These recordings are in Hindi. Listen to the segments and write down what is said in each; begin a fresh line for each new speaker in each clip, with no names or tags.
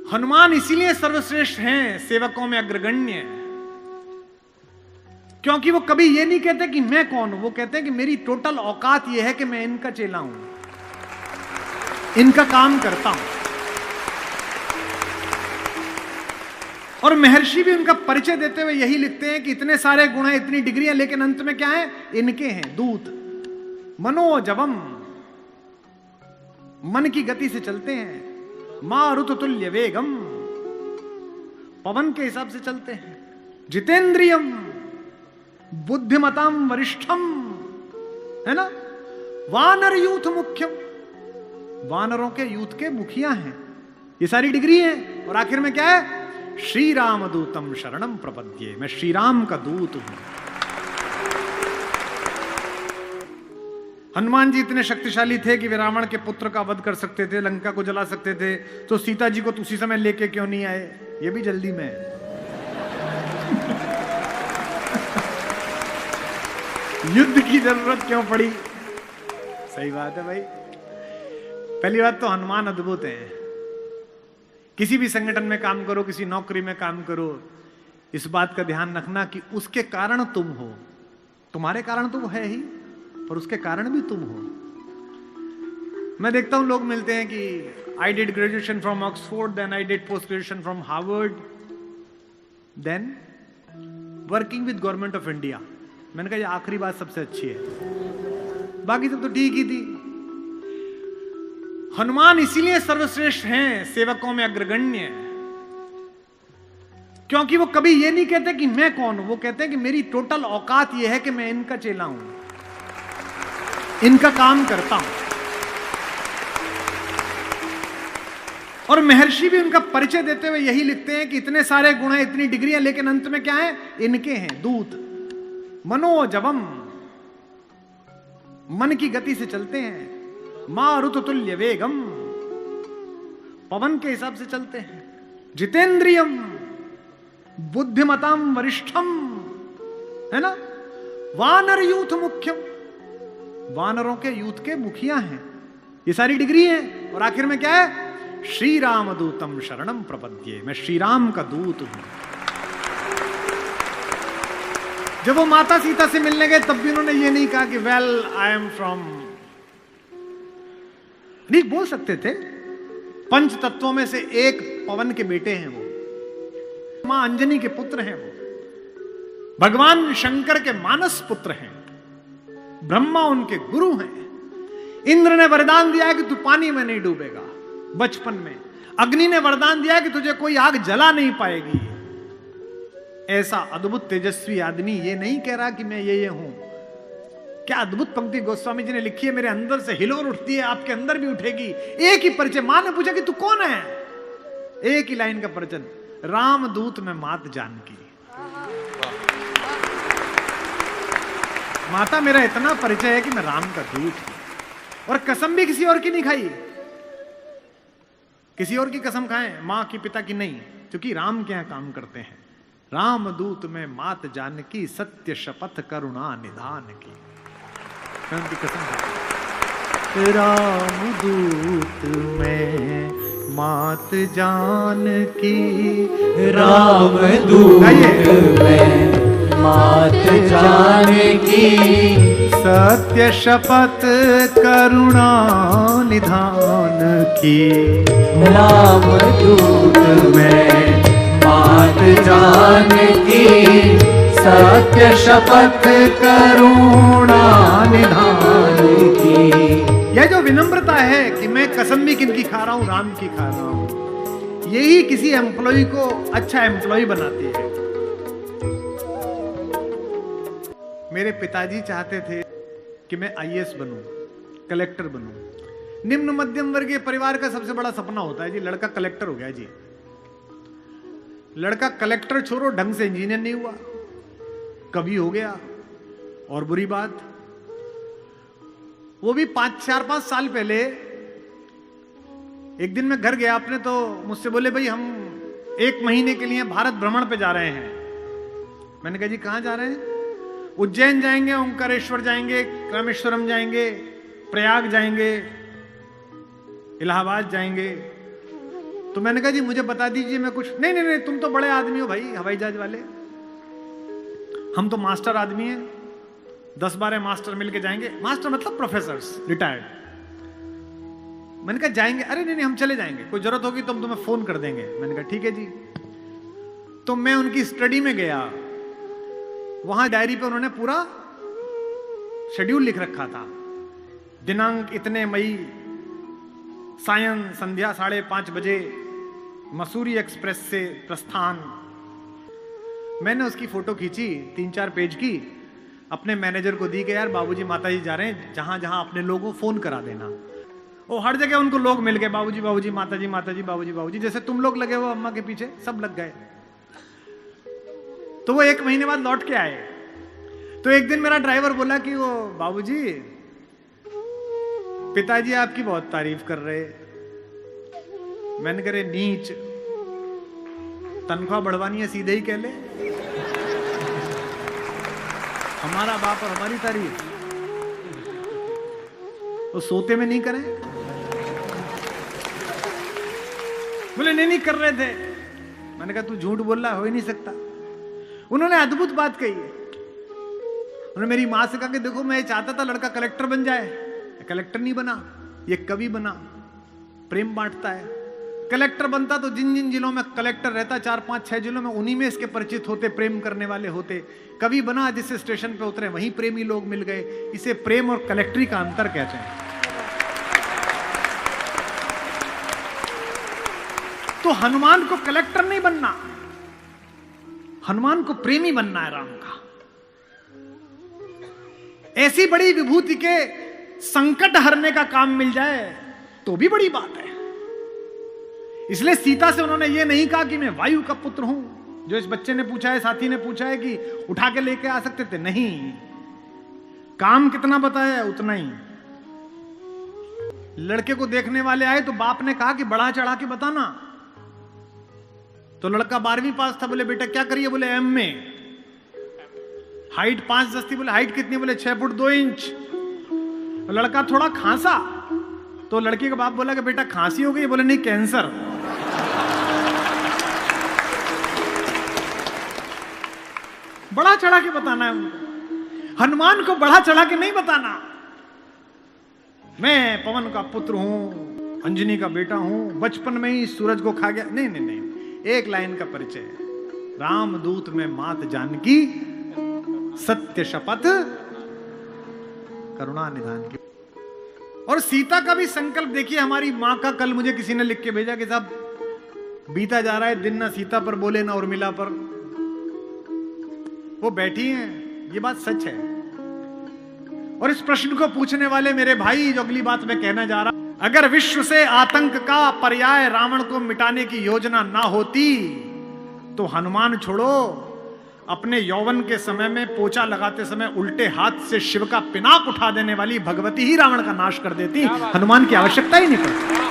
हनुमान इसीलिए सर्वश्रेष्ठ हैं, सेवकों में अग्रगण्य, क्योंकि वो कभी ये नहीं कहते कि मैं कौन हूं, वो कहते हैं कि मेरी टोटल औकात ये है कि मैं इनका चेला हूं, इनका काम करता हूं। और महर्षि भी उनका परिचय देते हुए यही लिखते हैं कि इतने सारे गुण हैं, इतनी डिग्रियां, लेकिन अंत में क्या है, इनके हैं दूत। मनोजवम, मन की गति से चलते हैं। मारुत तुल्य वेगम, पवन के हिसाब से चलते हैं। जितेंद्रियम, बुद्धिमताम वरिष्ठम, है ना। वानर यूथ मुख्यम, वानरों के यूथ के मुखिया हैं। ये सारी डिग्री है। और आखिर में क्या है, श्री राम दूतम शरणम प्रपद्ये, मैं श्री राम का दूत हूं। हनुमान जी इतने शक्तिशाली थे कि वे रावण के पुत्र का वध कर सकते थे, लंका को जला सकते थे। तो सीता जी को उसी समय लेके क्यों नहीं आए, ये भी जल्दी में युद्ध की जरूरत क्यों पड़ी। सही बात है भाई। पहली बात तो हनुमान अद्भुत हैं। किसी भी संगठन में काम करो, किसी नौकरी में काम करो, इस बात का ध्यान रखना कि उसके कारण तुम हो। तुम्हारे कारण तो वो है ही, पर उसके कारण भी तुम हो। मैं देखता हूं लोग मिलते हैं कि I did graduation from Oxford, then I did post graduation from Harvard, then working with government of India. मैंने कहा ये आखिरी बात सबसे अच्छी है, बाकी सब तो ठीक ही थी। हनुमान इसीलिए सर्वश्रेष्ठ हैं, सेवकों में अग्रगण्य, क्योंकि वो कभी ये नहीं कहते कि मैं कौन हूं, वो कहते हैं कि मेरी टोटल औकात ये है कि मैं इनका चेला हूं, इनका काम करता हूं। और महर्षि भी उनका परिचय देते हुए यही लिखते हैं कि इतने सारे गुण हैं, इतनी डिग्रियां, लेकिन अंत में क्या है, इनके हैं दूत। मनोजवम, मन की गति से चलते हैं। मारुत तुल्य वेगम, पवन के हिसाब से चलते हैं। जितेंद्रियम, बुद्धिमताम वरिष्ठम, है ना। वानर यूथ मुख्यम, वानरों के यूथ के मुखिया हैं। ये सारी डिग्री है। और आखिर में क्या है, श्री राम दूतम शरणम प्रपद्ये, मैं श्री राम का दूत हूं। जब वो माता सीता से मिलने गए तब भी उन्होंने ये नहीं कहा कि वेल आई एम फ्रॉम, नहीं बोल सकते थे। पंच तत्वों में से एक पवन के बेटे हैं वो, मां अंजनी के पुत्र हैं वो, भगवान शंकर के मानस पुत्र हैं, ब्रह्मा उनके गुरु हैं। इंद्र ने वरदान दिया कि तू पानी में नहीं डूबेगा बचपन में। अग्नि ने वरदान दिया कि तुझे कोई आग जला नहीं पाएगी। ऐसा अद्भुत तेजस्वी आदमी ये नहीं कह रहा कि मैं ये हूं। क्या अद्भुत पंक्ति गोस्वामी जी ने लिखी है, मेरे अंदर से हिलोर उठती है, आपके अंदर भी उठेगी। एक ही परिचय, मां ने पूछा कि तू कौन है, एक ही लाइन का परिचय, राम दूत में मात जानकी। माता मेरा इतना परिचय है कि मैं राम का दूत हूं। और कसम भी किसी और की नहीं खाई। किसी और की कसम खाएं, मां की, पिता की नहीं, क्योंकि राम के यहां काम करते हैं। राम दूत में मात जानकी, सत्य शपथ करुणा निधान की। उनकी कसम खाएं। राम दूत में मात जानकी,
राम दूत में मात जानकी,
सत्य शपथ करुणा निधान की।
राम दूत में मात जानकी, सत्य शपथ करुणा निधान की।
यह जो विनम्रता है कि मैं कसम भी किनकी खा रहा हूं, राम की खा रहा हूं, यही किसी एम्प्लॉय को अच्छा एम्प्लॉय बनाती है। मेरे पिताजी चाहते थे कि मैं आईएएस बनूं, कलेक्टर बनूं। निम्न मध्यम वर्गीय परिवार का सबसे बड़ा सपना होता है जी, लड़का कलेक्टर हो गया जी। लड़का कलेक्टर छोड़ो, ढंग से इंजीनियर नहीं हुआ, कवि हो गया। और बुरी बात, वो भी 4-5 साल पहले एक दिन मैं घर गया अपने, तो मुझसे बोले भाई हम 1 महीने के लिए भारत भ्रमण पे जा रहे हैं। मैंने कहा जी कहां जा रहे हैं? उज्जैन जाएंगे, ओंकारेश्वर जाएंगे, रामेश्वरम जाएंगे, प्रयाग जाएंगे, इलाहाबाद जाएंगे। तो मैंने कहा जी मुझे बता दीजिए, मैं कुछ नहीं नहीं नहीं, तुम तो बड़े आदमी हो भाई, हवाई जहाज वाले, हम तो मास्टर आदमी हैं, 10-12 मास्टर मिलके जाएंगे। मास्टर मतलब प्रोफेसर्स रिटायर्ड। मैंने कहा जाएंगे, अरे नहीं नहीं हम चले जाएंगे, कोई जरूरत होगी तो हम तुम्हें फोन कर देंगे। मैंने कहा ठीक है जी। तो मैं उनकी स्टडी में गया, वहां डायरी पे उन्होंने पूरा शेड्यूल लिख रखा था, दिनांक इतने मई, सायं संध्या 5:30 बजे मसूरी एक्सप्रेस से प्रस्थान। मैंने उसकी फोटो खींची 3-4 पेज की, अपने मैनेजर को दी कि यार बाबूजी माताजी जा रहे हैं, जहां जहां अपने लोगों को फोन करा देना। वो हर जगह उनको लोग मिल गए, बाबूजी बाबूजी, माताजी माताजी, बाबूजी बाबूजी, जैसे तुम लोग लगे हो अम्मा के पीछे, सब लग गए। तो वो 1 महीने बाद लौट के आए। तो एक दिन मेरा ड्राइवर बोला कि वो बाबूजी पिताजी आपकी बहुत तारीफ कर रहे। मैंने कहा नीच, तनख्वाह बढ़वानी है सीधे ही कह ले, हमारा बाप और हमारी तारीफ वो सोते में नहीं करें। बोले नहीं कर रहे थे। मैंने कहा तू झूठ बोल रहा, हो ही नहीं सकता। उन्होंने अद्भुत बात कही है। उन्होंने मेरी मां से कहा कि देखो मैं चाहता था लड़का कलेक्टर बन जाए, कलेक्टर नहीं बना, ये कवि बना, प्रेम बांटता है। कलेक्टर बनता तो जिन जिन जिलों में कलेक्टर रहता, 4-5-6 जिलों में, उन्हीं में इसके परिचित होते, प्रेम करने वाले होते। कवि बना, जिससे स्टेशन पे उतरे वहीं प्रेमी लोग मिल गए। इसे प्रेम और कलेक्टरी का अंतर कहते हैं। तो हनुमान को कलेक्टर नहीं बनना, हनुमान को प्रेमी बनना है राम का। ऐसी बड़ी विभूति के संकट हरने का काम मिल जाए तो भी बड़ी बात है। इसलिए सीता से उन्होंने ये नहीं कहा कि मैं वायु का पुत्र हूं, जो इस बच्चे ने पूछा है, साथी ने पूछा है कि उठा के लेके आ सकते थे। नहीं, काम कितना बताया उतना ही। लड़के को देखने वाले आए तो बाप ने कहा कि बढ़ा चढ़ा के बताना। तो लड़का 12वीं पास था। बोले बेटा क्या करिए? बोले एम में। हाइट 5-10 थी। बोले हाइट कितनी? बोले 6 फुट 2 इंच। लड़का थोड़ा खांसा तो लड़की का बाप बोला कि बेटा खांसी हो गई? बोले नहीं, कैंसर। बढ़ा चढ़ा के बताना है उनको। हनुमान को बढ़ा चढ़ा के नहीं बताना। मैं पवन का पुत्र हूं, अंजनी का बेटा हूं, बचपन में ही सूरज को खा गया। नहीं नहीं नहीं, एक लाइन का परिचय है, रामदूत में मात जानकी, सत्य शपथ करुणा निधान की। और सीता का भी संकल्प देखिए, हमारी मां का कल मुझे किसी ने लिख के भेजा कि साहब बीता जा रहा है दिन, ना सीता पर बोले ना उर्मिला पर। वो बैठी हैं, ये बात सच है। और इस प्रश्न को पूछने वाले मेरे भाई, जो अगली बात मैं कहना जा रहा, अगर विश्व से आतंक का पर्याय रावण को मिटाने की योजना ना होती तो हनुमान छोड़ो, अपने यौवन के समय में पोछा लगाते समय उल्टे हाथ से शिव का पिनाक उठा देने वाली भगवती ही रावण का नाश कर देती। हनुमान की आवश्यकता ही नहीं पड़ती।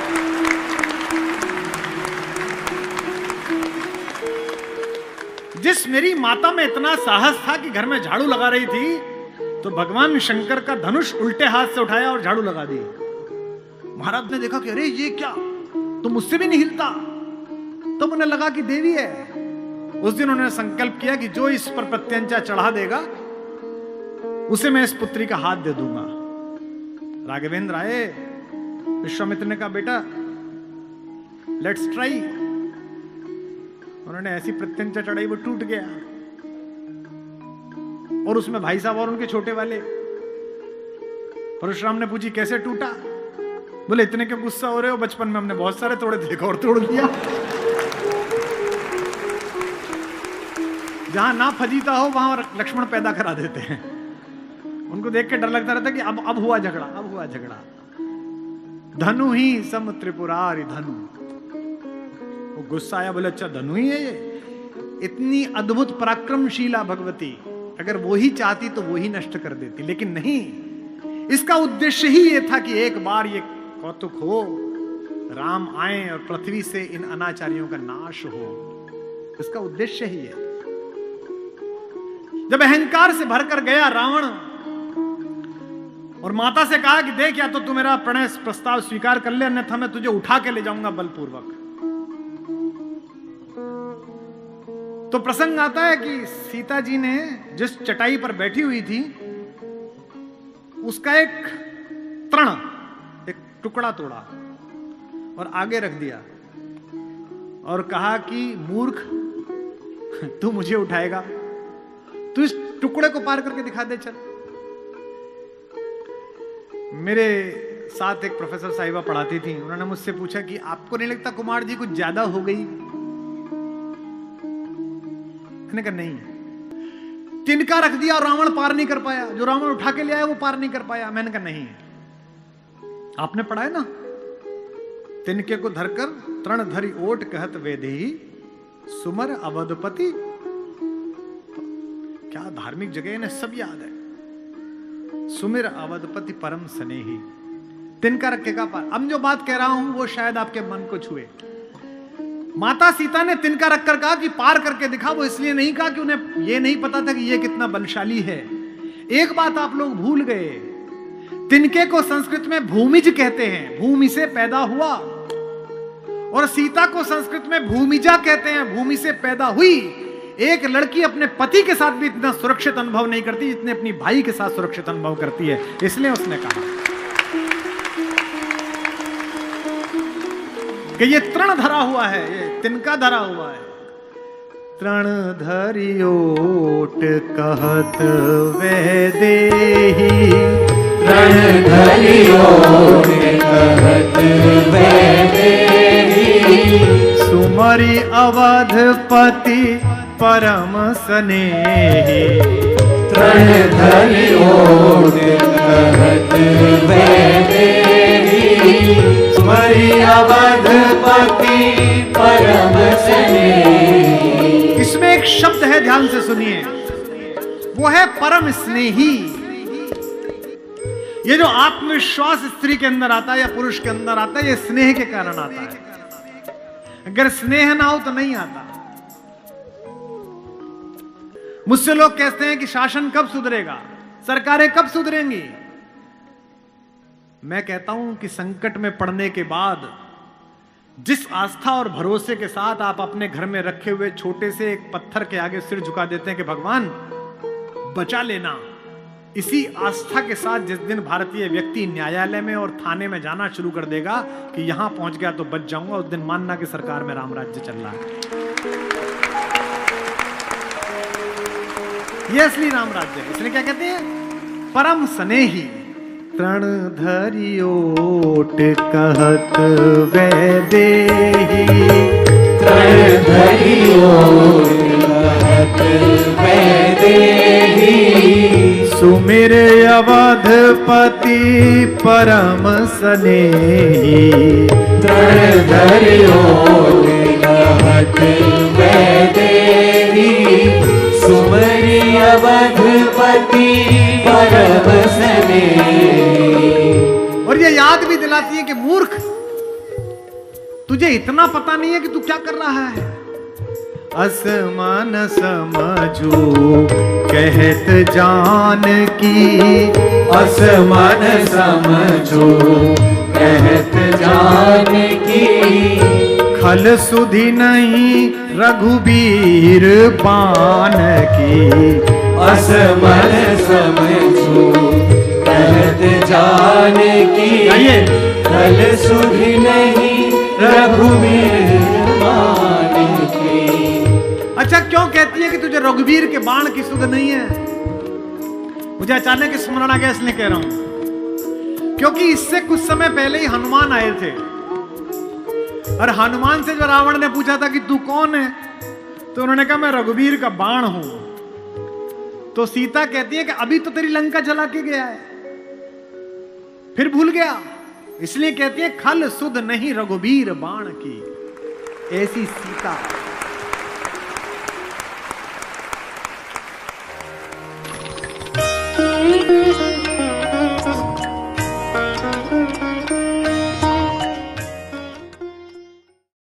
जिस मेरी माता में इतना साहस था कि घर में झाड़ू लगा रही थी, तो भगवान शंकर का धनुष उल्टे हाथ से उठाया और झाड़ू लगा दी। महाराज ने देखा कि अरे ये क्या, तो मुझसे भी नहीं हिलता। तब उन्हें लगा कि देवी है। उस दिन उन्होंने संकल्प किया कि जो इस पर प्रत्यंचा चढ़ा देगा उसे मैं इस पुत्री का हाथ दे दूंगा। राघवेंद्र आए, विश्वामित्र ने कहा बेटा लेट्स ट्राई। उन्होंने ऐसी प्रत्यंचा चढ़ाई, वो टूट गया। और उसमें भाई साहब और उनके छोटे वाले। परशुराम ने पूछी कैसे टूटा? बोले इतने क्यों गुस्सा हो रहे हो, बचपन में हमने बहुत सारे तोड़े थे, और तोड़ दिया। जहां ना फजीता हो वहां लक्ष्मण पैदा करा देते हैं। उनको देख के डर लगता रहता कि अब हुआ झगड़ा, अब हुआ झगड़ा। धनु ही सम त्रिपुरारी धनु। वो गुस्सा आया, बोले अच्छा धनु ही है ये? इतनी अद्भुत पराक्रमशीला भगवती, अगर वो ही चाहती तो वो ही नष्ट कर देती, लेकिन नहीं। इसका उद्देश्य ही ये था कि एक बार ये कौतुक हो, राम आए और पृथ्वी से इन अनाचारियों का नाश हो। इसका उद्देश्य ही है। जब अहंकार से भरकर गया रावण और माता से कहा कि देख, या तो तू मेरा प्रणय प्रस्ताव स्वीकार कर ले, अन्यथा मैं तुझे उठा के ले जाऊंगा बलपूर्वक। तो प्रसंग आता है कि सीता जी ने जिस चटाई पर बैठी हुई थी उसका एक तृण, एक टुकड़ा तोड़ा और आगे रख दिया और कहा कि मूर्ख, तू मुझे उठाएगा? तू इस टुकड़े को पार करके दिखा दे, चल। मेरे साथ एक प्रोफेसर साहिबा पढ़ाती थी, उन्होंने मुझसे पूछा कि आपको नहीं लगता कुमार जी कुछ ज्यादा हो गई? मैंने कहा नहीं। तिनका रख दिया और रावण पार नहीं कर पाया, जो रावण उठा के ले आया वो पार नहीं कर पाया। मैंने कहा नहीं, आपने पढ़ा है ना, तिनके को धरकर तृण धरी ओट कहत वेदेही सुमर अवधपति। क्या धार्मिक जगह, इन्हें सब याद है। सुमिर अवधपति परम स्नेही, तिनका रखेगा पार। अब जो बात कह रहा हूं वो शायद आपके मन को छुए। माता सीता ने तिनका रखकर कहा कि पार करके दिखा। वो इसलिए नहीं कहा कि उन्हें यह नहीं पता था कि यह कितना बलशाली है। एक बात आप लोग भूल गए, तिनके को संस्कृत में भूमिज कहते हैं, भूमि से पैदा हुआ, और सीता को संस्कृत में भूमिजा कहते हैं, भूमि से पैदा हुई। एक लड़की अपने पति के साथ भी इतना सुरक्षित अनुभव नहीं करती जितने अपनी भाई के साथ सुरक्षित अनुभव करती है। इसलिए उसने कहा कि ये तृण धरा हुआ है, ये तिनका धरा हुआ है। तृण धरियोट कहत वैदेही,
तृण धरियोट कहत वैदेही,
सुमरि अवधपति परम स्नेही।
तृण धरियोट कहत वैदेही, सुमरि अवधपति परम स्नेही।
इसमें एक शब्द है, ध्यान से सुनिए, वो है परम स्नेही। ये जो आत्मविश्वास स्त्री के अंदर आता है या पुरुष के अंदर आता है, ये स्नेह के कारण आता है। अगर स्नेह ना हो तो नहीं आता। मुझसे लोग कहते हैं कि शासन कब सुधरेगा, सरकारें कब सुधरेंगी? मैं कहता हूं कि संकट में पड़ने के बाद जिस आस्था और भरोसे के साथ आप अपने घर में रखे हुए छोटे से एक पत्थर के आगे सिर झुका देते हैं कि भगवान बचा लेना, इसी आस्था के साथ जिस दिन भारतीय व्यक्ति न्यायालय में और थाने में जाना शुरू कर देगा कि यहां पहुंच गया तो बच जाऊंगा, उस दिन मानना कि सरकार में राम राज्य चल रहा है। ये असली राम राज्य है। इसलिए क्या कहते हैं? परम स्नेही। तृण धरियोट कहत वैदेही,
तृण धरियोट कहत वैदेही,
सुमिर अवधपति परम स्नेही।
तृण धरियोट कहत वैदेही, सुमरि अवधपति परम स्नेही।
और ये याद भी दिलाती है कि मूर्ख, तुझे इतना पता नहीं है कि तू क्या कर रहा है। असमान समझू कहत जान की,
असमान समझो कहत जान की,
खल सुधि नहीं रघुबीर पान की।
असमान समझो कहत जान की, खल सुधि नहीं रघुबीर पान की।
अच्छा, क्यों कहती है कि तुझे रघुवीर के बाण की सुध नहीं है? मुझे अचानक स्मरण आ गया, इसलिए कह रहा हूं क्योंकि इससे कुछ समय पहले ही हनुमान आए थे और हनुमान से जो रावण ने पूछा था कि तू कौन है, तो उन्होंने कहा मैं रघुवीर का बाण हूं। तो सीता कहती है कि अभी तो तेरी लंका जला के गया है, फिर भूल गया। इसलिए कहती है खल सुध नहीं रघुवीर बाण की। ऐसी सीता